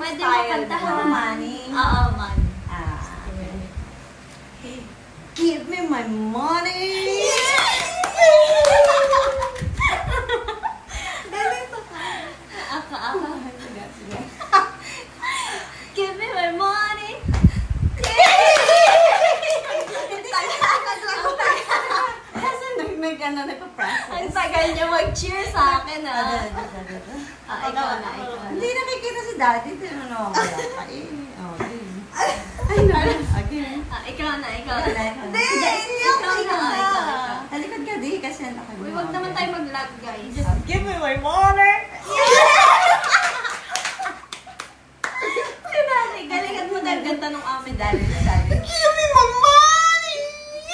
Pwede mo kantahan. Money. Oo, money. Give me my money! Ganito ka. Aka. Give me my money. Kasi nagpa-process. Ang tagal niya mag-cheer sa akin, ah. Ikaw na. Hindi nakikita si daddy. Hindi naman ako kaya. Ay, no. Again. Ikaw na. Hindi, Ikaw na. Talikod ka di kasi Uy, wag naman tayo mag-lag, guys. Give me my money! Si Daddy, galingan mo dahil ganda nung amin. Daddy